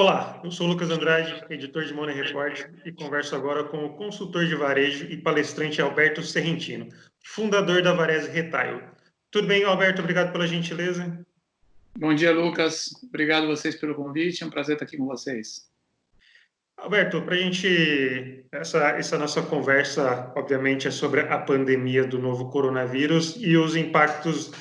Olá, eu sou o Lucas Andrade, editor de Money Report, e converso agora com o consultor de varejo e palestrante Alberto Serrentino, fundador da Varese Retail. Tudo bem, Alberto? Obrigado pela gentileza. Bom dia, Lucas. Obrigado a vocês pelo convite. É um prazer estar aqui com vocês. Alberto, para a gente, essa nossa conversa, obviamente, é sobre a pandemia do novo coronavírus e os impactos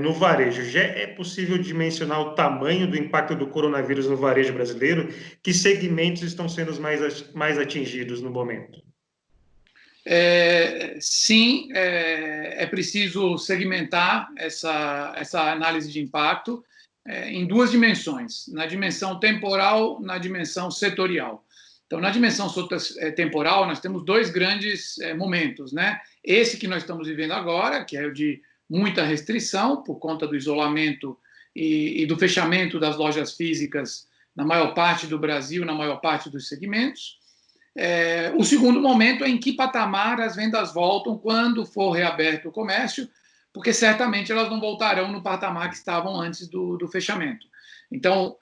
no varejo. Já é possível dimensionar o tamanho do impacto do coronavírus no varejo brasileiro? Que segmentos estão sendo os mais atingidos no momento? Sim, é preciso segmentar essa análise de impacto em duas dimensões, na dimensão temporal, na dimensão setorial. Então, na dimensão temporal, nós temos dois grandes momentos, né? Esse que nós estamos vivendo agora, que é o de muita restrição por conta do isolamento e do fechamento das lojas físicas na maior parte do Brasil, na maior parte dos segmentos. O segundo momento é em que patamar as vendas voltam quando for reaberto o comércio, porque certamente elas não voltarão no patamar que estavam antes do fechamento. Então,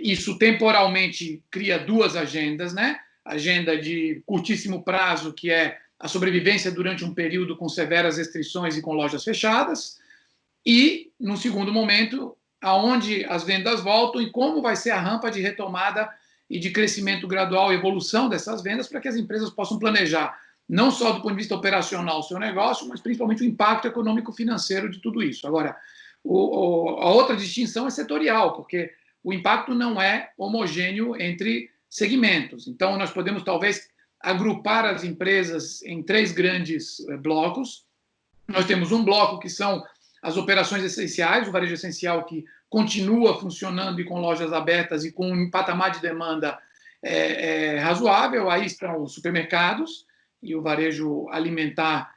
isso temporalmente cria duas agendas, né? Agenda de curtíssimo prazo, que é a sobrevivência durante um período com severas restrições e com lojas fechadas, e, no segundo momento, aonde as vendas voltam e como vai ser a rampa de retomada e de crescimento gradual, evolução dessas vendas, para que as empresas possam planejar, não só do ponto de vista operacional o seu negócio, mas principalmente o impacto econômico-financeiro de tudo isso. Agora, a outra distinção é setorial, porque o impacto não é homogêneo entre segmentos. Então, nós podemos, talvez, agrupar as empresas em três grandes blocos. Nós temos um bloco que são as operações essenciais, o varejo essencial que continua funcionando e com lojas abertas e com um patamar de demanda razoável. Aí estão os supermercados e o varejo alimentar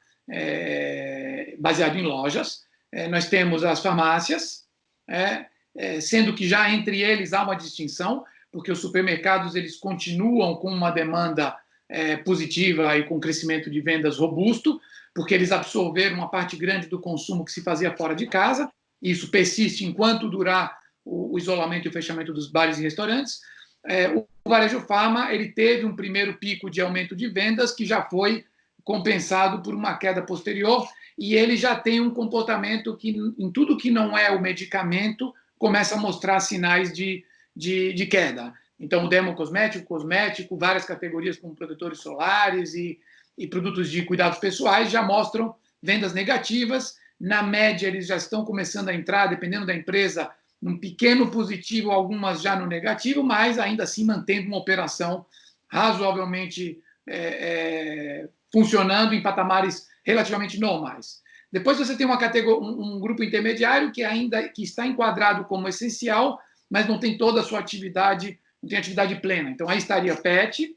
baseado em lojas. Nós temos as farmácias, sendo que já entre eles há uma distinção, porque os supermercados eles continuam com uma demanda positiva e com crescimento de vendas robusto, porque eles absorveram uma parte grande do consumo que se fazia fora de casa. Isso persiste enquanto durar o isolamento e o fechamento dos bares e restaurantes. O varejo farma ele teve um primeiro pico de aumento de vendas que já foi compensado por uma queda posterior, e ele já tem um comportamento que, em tudo que não é o medicamento, começa a mostrar sinais de queda. Então, o dermocosmético, cosmético, várias categorias como protetores solares e produtos de cuidados pessoais já mostram vendas negativas. Na média, eles já estão começando a entrar, dependendo da empresa, num pequeno positivo, algumas já no negativo, mas ainda assim mantendo uma operação razoavelmente funcionando em patamares relativamente normais. Depois você tem um grupo intermediário que está enquadrado como essencial, mas não tem toda a sua atividade, não tem atividade plena. Então, aí estaria PET,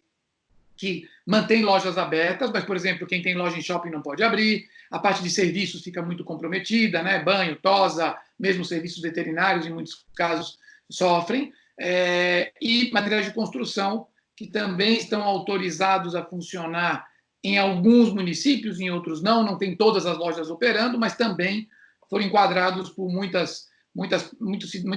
que mantém lojas abertas, mas, por exemplo, quem tem loja em shopping não pode abrir, a parte de serviços fica muito comprometida, né? Banho, tosa, mesmo serviços veterinários, em muitos casos, sofrem, e materiais de construção, que também estão autorizados a funcionar em alguns municípios, em outros não tem todas as lojas operando, mas também foram enquadrados por muitas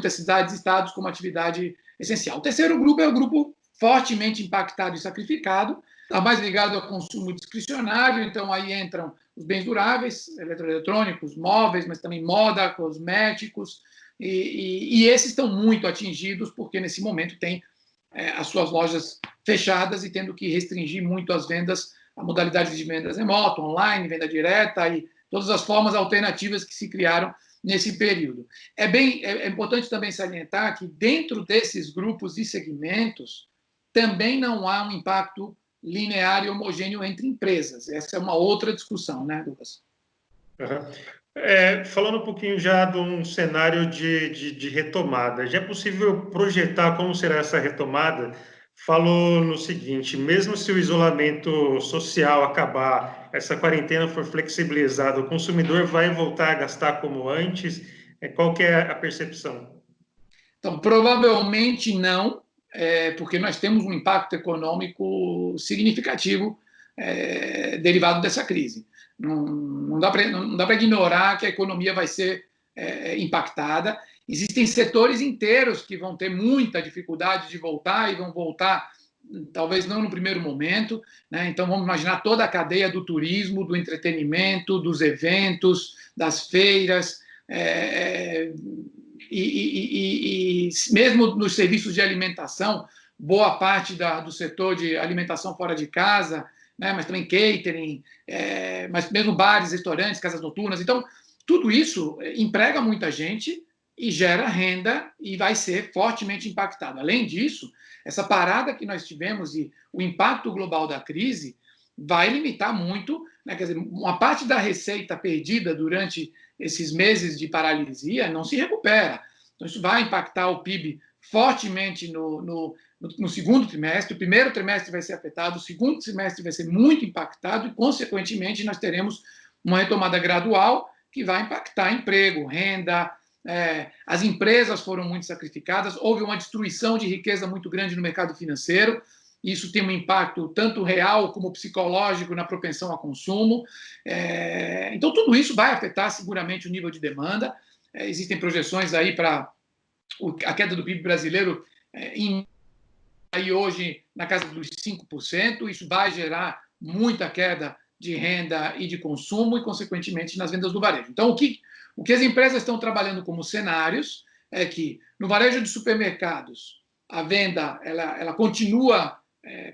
cidades e estados como atividade essencial. O terceiro grupo é o grupo fortemente impactado e sacrificado, está mais ligado ao consumo discricionário. Então aí entram os bens duráveis, eletroeletrônicos, móveis, mas também moda, cosméticos, e esses estão muito atingidos porque nesse momento tem as suas lojas fechadas e tendo que restringir muito as vendas, a modalidade de vendas remoto, online, venda direta e todas as formas alternativas que se criaram nesse período. É importante também salientar que dentro desses grupos e segmentos também não há um impacto linear e homogêneo entre empresas. Essa é uma outra discussão, né, Lucas? Uhum. Falando um pouquinho já de um cenário de retomada, já é possível projetar como será essa retomada? Falou no seguinte: mesmo se o isolamento social acabar, essa quarentena for flexibilizada, o consumidor vai voltar a gastar como antes? Qual que é a percepção? Então, provavelmente não, porque nós temos um impacto econômico significativo derivado dessa crise. Não dá para ignorar que a economia vai ser impactada, Existem setores inteiros que vão ter muita dificuldade de voltar e vão voltar, talvez não no primeiro momento, né? Então, vamos imaginar toda a cadeia do turismo, do entretenimento, dos eventos, das feiras, e mesmo nos serviços de alimentação, boa parte do setor de alimentação fora de casa, né? Mas também catering, mas mesmo bares, restaurantes, casas noturnas. Então, tudo isso emprega muita gente e gera renda e vai ser fortemente impactado. Além disso, essa parada que nós tivemos e o impacto global da crise vai limitar muito, né? Quer dizer, uma parte da receita perdida durante esses meses de paralisia não se recupera. Então, isso vai impactar o PIB fortemente no segundo trimestre. O primeiro trimestre vai ser afetado, o segundo trimestre vai ser muito impactado e, consequentemente, nós teremos uma retomada gradual que vai impactar emprego, renda. As empresas foram muito sacrificadas, houve uma destruição de riqueza muito grande no mercado financeiro. Isso tem um impacto tanto real como psicológico na propensão a consumo. Então, tudo isso vai afetar seguramente o nível de demanda. Existem projeções aí para a queda do PIB brasileiro aí hoje na casa dos 5%. Isso vai gerar muita queda de renda e de consumo e, consequentemente, nas vendas do varejo. Então, o que as empresas estão trabalhando como cenários é que, no varejo de supermercados, a venda ela continua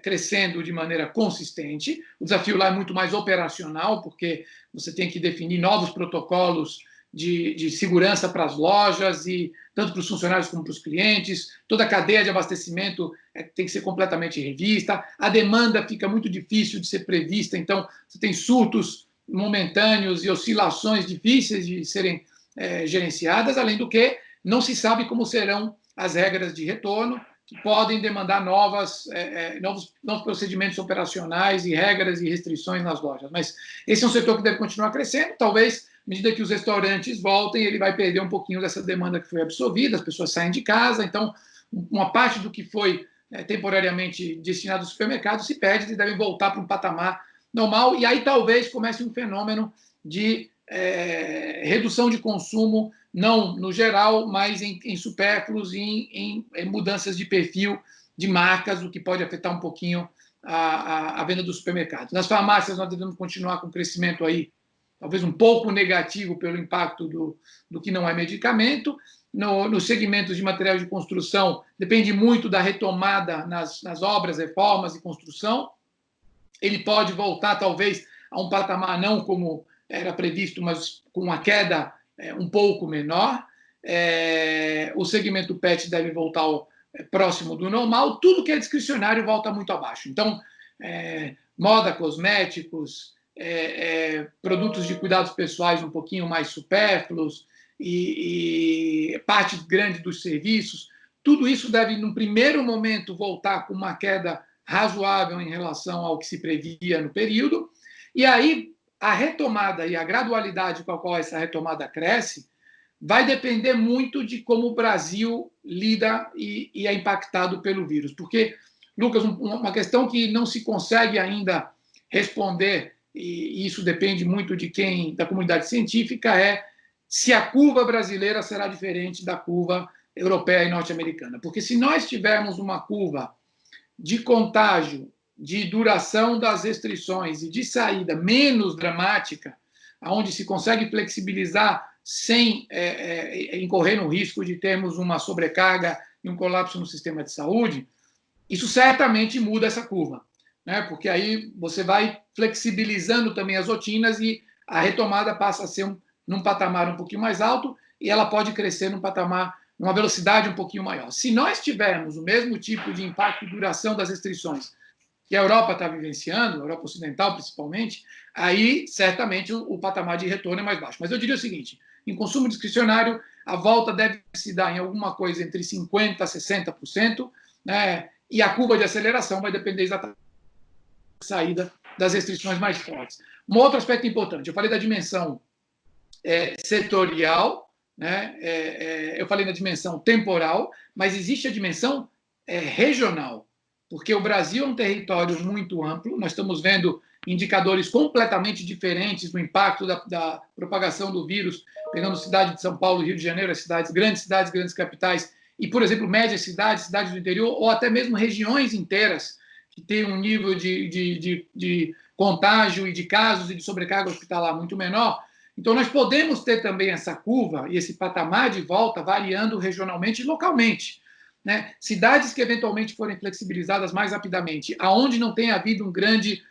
crescendo de maneira consistente. O desafio lá é muito mais operacional, porque você tem que definir novos protocolos de segurança para as lojas, e tanto para os funcionários como para os clientes. Toda a cadeia de abastecimento tem que ser completamente revista. A demanda fica muito difícil de ser prevista, então você tem surtos momentâneos e oscilações difíceis de serem gerenciadas, além do que não se sabe como serão as regras de retorno, que podem demandar novos procedimentos operacionais e regras e restrições nas lojas. Mas esse é um setor que deve continuar crescendo. Talvez, à medida que os restaurantes voltem, ele vai perder um pouquinho dessa demanda que foi absorvida, as pessoas saem de casa, então uma parte do que foi temporariamente destinado aos supermercados se perde e devem voltar para um patamar normal, e aí talvez comece um fenômeno de redução de consumo, não no geral, mas em supérfluos e em mudanças de perfil de marcas, o que pode afetar um pouquinho a venda dos supermercados. Nas farmácias, nós devemos continuar com crescimento aí, talvez um pouco negativo pelo impacto do que não é medicamento. Nos segmentos de materiais de construção, depende muito da retomada nas obras, reformas e construção. Ele pode voltar, talvez, a um patamar não como era previsto, mas com uma queda um pouco menor. O segmento PET deve voltar próximo do normal. Tudo que é discricionário volta muito abaixo. Então, moda, cosméticos, produtos de cuidados pessoais um pouquinho mais supérfluos e parte grande dos serviços, tudo isso deve, num primeiro momento, voltar com uma queda razoável em relação ao que se previa no período. E aí, a retomada e a gradualidade com a qual essa retomada cresce vai depender muito de como o Brasil lida e é impactado pelo vírus. Porque, Lucas, uma questão que não se consegue ainda responder, e isso depende muito da comunidade científica, é se a curva brasileira será diferente da curva europeia e norte-americana. Porque se nós tivermos uma curva de contágio, de duração das restrições e de saída menos dramática, onde se consegue flexibilizar sem incorrer no risco de termos uma sobrecarga e um colapso no sistema de saúde, isso certamente muda essa curva, né? Porque aí você vai flexibilizando também as rotinas e a retomada passa a ser num patamar um pouquinho mais alto e ela pode crescer num patamar, numa velocidade um pouquinho maior. Se nós tivermos o mesmo tipo de impacto e duração das restrições que a Europa está vivenciando, a Europa Ocidental principalmente, aí certamente o patamar de retorno é mais baixo. Mas eu diria o seguinte, em consumo discricionário, a volta deve se dar em alguma coisa entre 50% a 60%, né? E a curva de aceleração vai depender exatamente da saída das restrições mais fortes. Um outro aspecto importante, eu falei da dimensão setorial, né? Eu falei da dimensão temporal, mas existe a dimensão regional, porque o Brasil é um território muito amplo, nós estamos vendo indicadores completamente diferentes do impacto da propagação do vírus, pegando cidade de São Paulo, Rio de Janeiro, as cidades, grandes capitais, e, por exemplo, médias cidades, cidades do interior, ou até mesmo regiões inteiras que têm um nível de contágio e de casos e de sobrecarga hospitalar muito menor. Então, nós podemos ter também essa curva e esse patamar de volta variando regionalmente e localmente. Né? Cidades que eventualmente forem flexibilizadas mais rapidamente, aonde não tenha havido um grande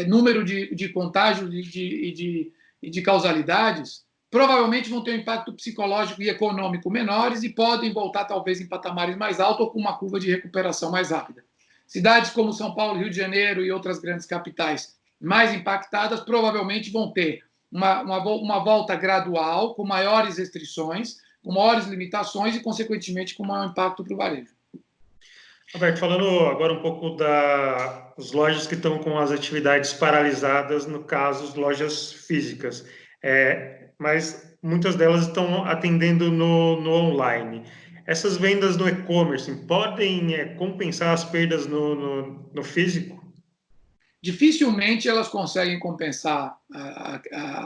número de contágios e de causalidades, provavelmente vão ter um impacto psicológico e econômico menores e podem voltar, talvez, em patamares mais altos ou com uma curva de recuperação mais rápida. Cidades como São Paulo, Rio de Janeiro e outras grandes capitais mais impactadas provavelmente vão ter uma volta gradual, com maiores restrições, com maiores limitações e, consequentemente, com maior impacto para o varejo. Roberto, falando agora um pouco das lojas que estão com as atividades paralisadas, no caso, as lojas físicas, mas muitas delas estão atendendo no online. Essas vendas no e-commerce podem compensar as perdas no físico? Dificilmente elas conseguem compensar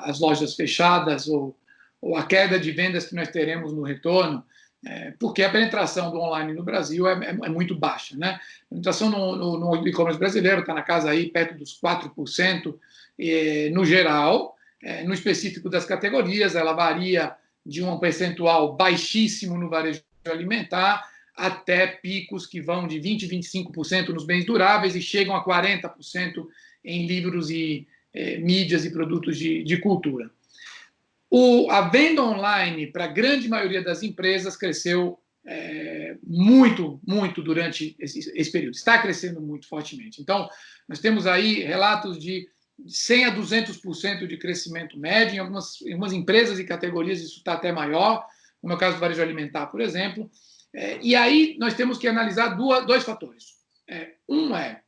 as lojas fechadas ou a queda de vendas que nós teremos no retorno, porque a penetração do online no Brasil é muito baixa. Né? A penetração no e-commerce brasileiro está na casa aí perto dos 4%, no geral. No específico das categorias, ela varia de um percentual baixíssimo no varejo alimentar até picos que vão de 20% a 25% nos bens duráveis e chegam a 40% em livros e mídias e produtos de cultura. A venda online, para a grande maioria das empresas, cresceu muito, muito durante esse período. Está crescendo muito fortemente. Então, nós temos aí relatos de 100% a 200% de crescimento médio. Em algumas empresas e categorias isso está até maior, como é o caso do varejo alimentar, por exemplo. E aí nós temos que analisar dois fatores. Um é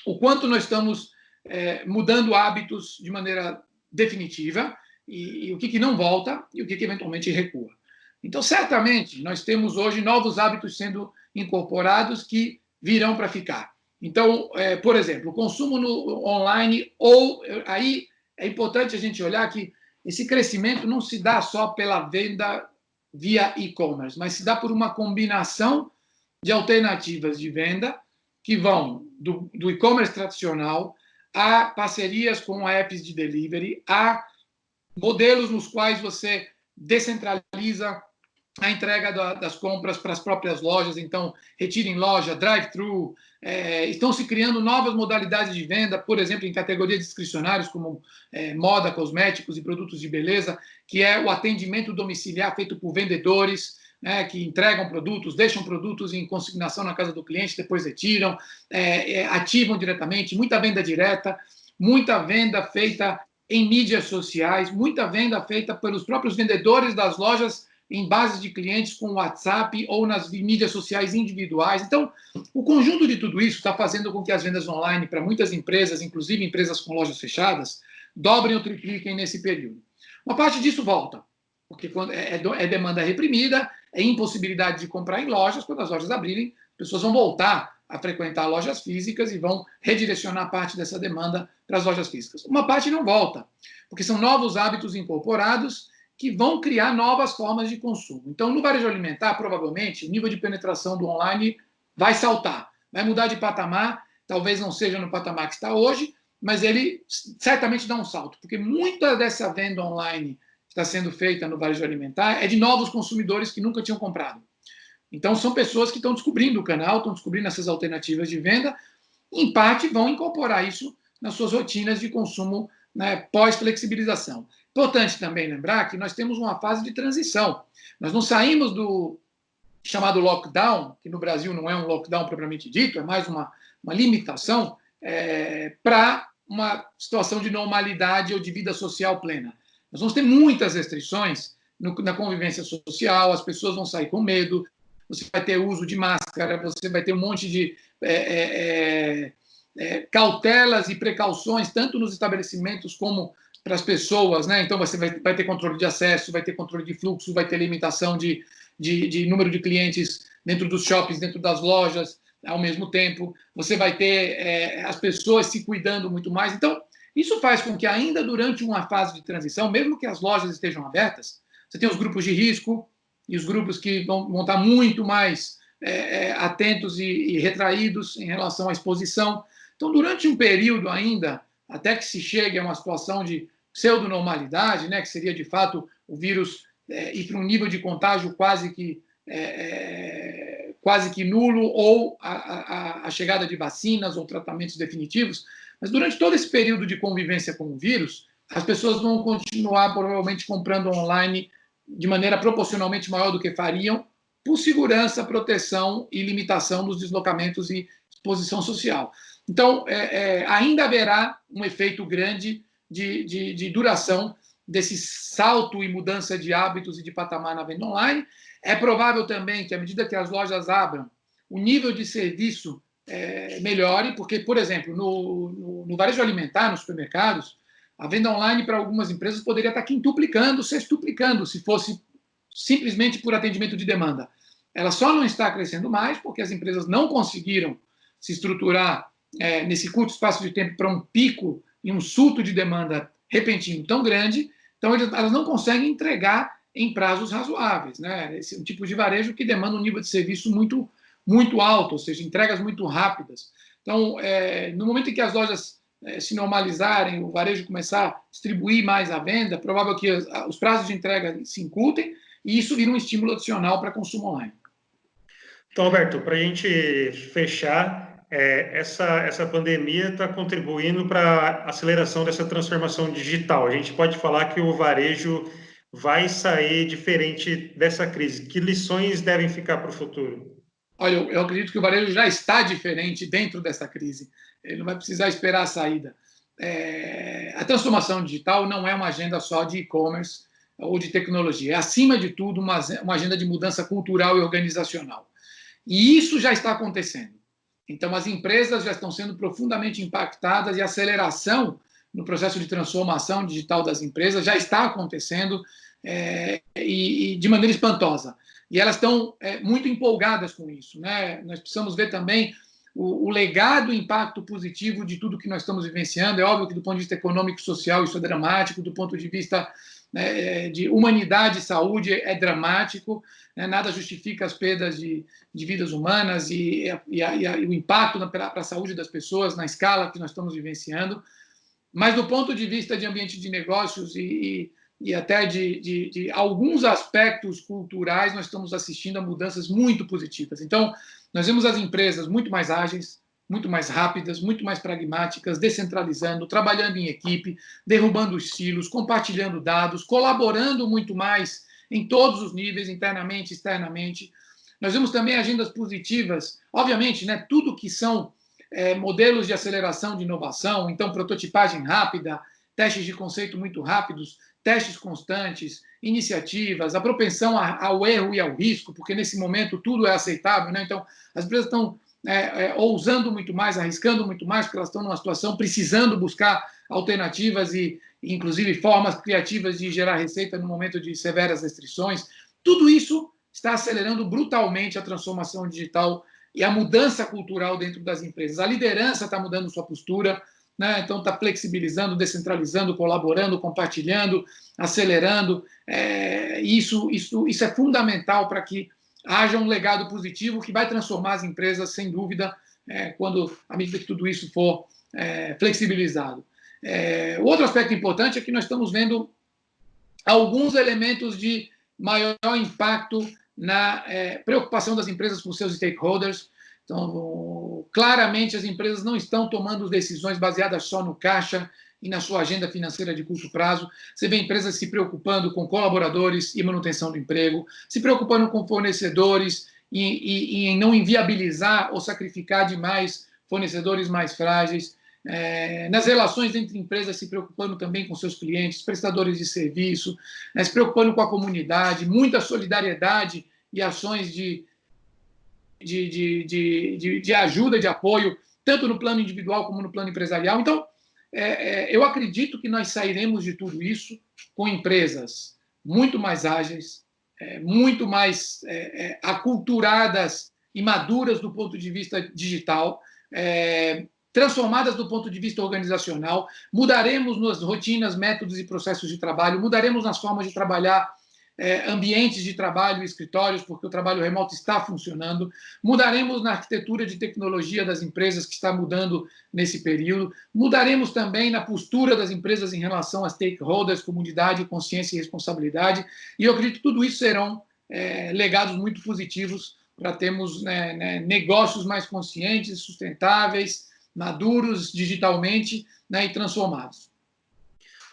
o quanto nós estamos mudando hábitos de maneira definitiva e o que não volta e o que eventualmente recua. Então, certamente, nós temos hoje novos hábitos sendo incorporados que virão para ficar. Então, por exemplo, o consumo no online, aí é importante a gente olhar que esse crescimento não se dá só pela venda via e-commerce, mas se dá por uma combinação de alternativas de venda que vão do e-commerce tradicional a parcerias com apps de delivery, a modelos nos quais você descentraliza a entrega das compras para as próprias lojas, então retira em loja, drive-thru, estão se criando novas modalidades de venda, por exemplo, em categorias discricionárias como moda, cosméticos e produtos de beleza, que é o atendimento domiciliar feito por vendedores, né, que entregam produtos, deixam produtos em consignação na casa do cliente, depois retiram, ativam diretamente, muita venda direta, muita venda feita em mídias sociais, muita venda feita pelos próprios vendedores das lojas em bases de clientes com WhatsApp ou nas mídias sociais individuais. Então, o conjunto de tudo isso está fazendo com que as vendas online para muitas empresas, inclusive empresas com lojas fechadas, dobrem ou tripliquem nesse período. Uma parte disso volta, porque quando é demanda reprimida, é impossibilidade de comprar em lojas. Quando as lojas abrirem, as pessoas vão voltar a frequentar lojas físicas e vão redirecionar parte dessa demanda para as lojas físicas. Uma parte não volta, porque são novos hábitos incorporados que vão criar novas formas de consumo. Então, no varejo alimentar, provavelmente, o nível de penetração do online vai saltar, vai mudar de patamar, talvez não seja no patamar que está hoje, mas ele certamente dá um salto, porque muita dessa venda online que está sendo feita no varejo alimentar é de novos consumidores que nunca tinham comprado. Então, são pessoas que estão descobrindo o canal, estão descobrindo essas alternativas de venda, e, em parte, vão incorporar isso nas suas rotinas de consumo, né, pós-flexibilização. Importante também lembrar que nós temos uma fase de transição. Nós não saímos do chamado lockdown, que no Brasil não é um lockdown propriamente dito, é mais uma limitação, para uma situação de normalidade ou de vida social plena. Nós vamos ter muitas restrições na convivência social, as pessoas vão sair com medo, você vai ter uso de máscara, você vai ter um monte de cautelas e precauções, tanto nos estabelecimentos como para as pessoas, né? Então você vai ter controle de acesso, vai ter controle de fluxo, vai ter limitação de número de clientes dentro dos shoppings, dentro das lojas, ao mesmo tempo, você vai ter as pessoas se cuidando muito mais. Então, isso faz com que ainda durante uma fase de transição, mesmo que as lojas estejam abertas, você tem os grupos de risco e os grupos que vão estar muito mais atentos e retraídos em relação à exposição. Então, durante um período ainda, até que se chegue a uma situação de pseudonormalidade, né, que seria, de fato, o vírus ir para um nível de contágio quase que nulo, ou a chegada de vacinas ou tratamentos definitivos. Mas durante todo esse período de convivência com o vírus, as pessoas vão continuar provavelmente comprando online de maneira proporcionalmente maior do que fariam, por segurança, proteção e limitação dos deslocamentos e exposição social. Então, ainda haverá um efeito grande de duração desse salto e mudança de hábitos e de patamar na venda online. É provável também que, à medida que as lojas abram, o nível de serviço melhore, porque, por exemplo, no varejo alimentar, nos supermercados, a venda online para algumas empresas poderia estar quintuplicando, sextuplicando, se fosse simplesmente por atendimento de demanda. Ela só não está crescendo mais porque as empresas não conseguiram se estruturar nesse curto espaço de tempo para um pico e um surto de demanda repentino tão grande. Então, elas não conseguem entregar em prazos razoáveis, né? Esse é um tipo de varejo que demanda um nível de serviço muito, muito alto, ou seja, entregas muito rápidas. Então, no momento em que as lojas se normalizarem, o varejo começar a distribuir mais a venda, é provável que os prazos de entrega se encurtem e isso vira um estímulo adicional para consumo online. Então, Alberto, para a gente fechar, essa pandemia está contribuindo para a aceleração dessa transformação digital. A gente pode falar que o varejo vai sair diferente dessa crise. Que lições devem ficar para o futuro? Olha, eu acredito que o varejo já está diferente dentro dessa crise. Ele não vai precisar esperar a saída. A transformação digital não é uma agenda só de e-commerce ou de tecnologia. É, acima de tudo, uma agenda de mudança cultural e organizacional. E isso já está acontecendo. Então, as empresas já estão sendo profundamente impactadas e a aceleração no processo de transformação digital das empresas já está acontecendo e de maneira espantosa. E elas estão muito empolgadas com isso, né? Nós precisamos ver também o legado e impacto positivo de tudo que nós estamos vivenciando. É óbvio que, do ponto de vista econômico e social, isso é dramático, do ponto de vista de humanidade e saúde, é dramático, né? Nada justifica as perdas de vidas humanas e o impacto para a saúde das pessoas na escala que nós estamos vivenciando. Mas, do ponto de vista de ambiente de negócios e até de alguns aspectos culturais, nós estamos assistindo a mudanças muito positivas. Então, nós vemos as empresas muito mais ágeis, muito mais rápidas, muito mais pragmáticas, descentralizando, trabalhando em equipe, derrubando os silos, compartilhando dados, colaborando muito mais em todos os níveis, internamente, externamente. Nós vemos também agendas positivas, obviamente, né, tudo que são modelos de aceleração de inovação, então prototipagem rápida, testes de conceito muito rápidos, testes constantes, iniciativas, a propensão ao erro e ao risco, porque nesse momento tudo é aceitável, né? Então as empresas estão ousando muito mais, arriscando muito mais, porque elas estão numa situação precisando buscar alternativas e inclusive formas criativas de gerar receita no momento de severas restrições. Tudo isso está acelerando brutalmente a transformação digital e a mudança cultural dentro das empresas. A liderança está mudando sua postura, né? Então está flexibilizando, descentralizando, colaborando, compartilhando, acelerando. Isso é fundamental para que haja um legado positivo que vai transformar as empresas, sem dúvida, à medida que tudo isso for flexibilizado. O outro aspecto importante é que nós estamos vendo alguns elementos de maior impacto na preocupação das empresas com seus stakeholders. Então, claramente, as empresas não estão tomando decisões baseadas só no caixa e na sua agenda financeira de curto prazo. Você vê empresas se preocupando com colaboradores e manutenção do emprego, se preocupando com fornecedores e em não inviabilizar ou sacrificar demais fornecedores mais frágeis. Nas relações entre empresas, se preocupando também com seus clientes, prestadores de serviço, se preocupando com a comunidade, muita solidariedade e ações de ajuda, de apoio, tanto no plano individual como no plano empresarial. Então, eu acredito que nós sairemos de tudo isso com empresas muito mais ágeis, muito mais aculturadas e maduras do ponto de vista digital, transformadas do ponto de vista organizacional, mudaremos nas rotinas, métodos e processos de trabalho, mudaremos nas formas de trabalhar, ambientes de trabalho e escritórios, porque o trabalho remoto está funcionando, mudaremos na arquitetura de tecnologia das empresas, que está mudando nesse período, mudaremos também na postura das empresas em relação a stakeholders, comunidade, consciência e responsabilidade, e eu acredito que tudo isso serão legados muito positivos para termos negócios mais conscientes, sustentáveis, maduros digitalmente, e transformados.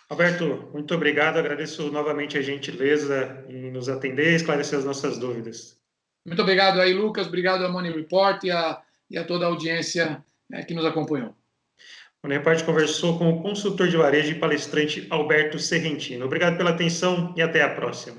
Alberto, muito obrigado. Agradeço novamente a gentileza em nos atender e esclarecer as nossas dúvidas. Muito obrigado aí, Lucas. Obrigado à Money Report e a toda a audiência que nos acompanhou. O Money Report conversou com o consultor de varejo e palestrante Alberto Serrentino. Obrigado pela atenção e até a próxima.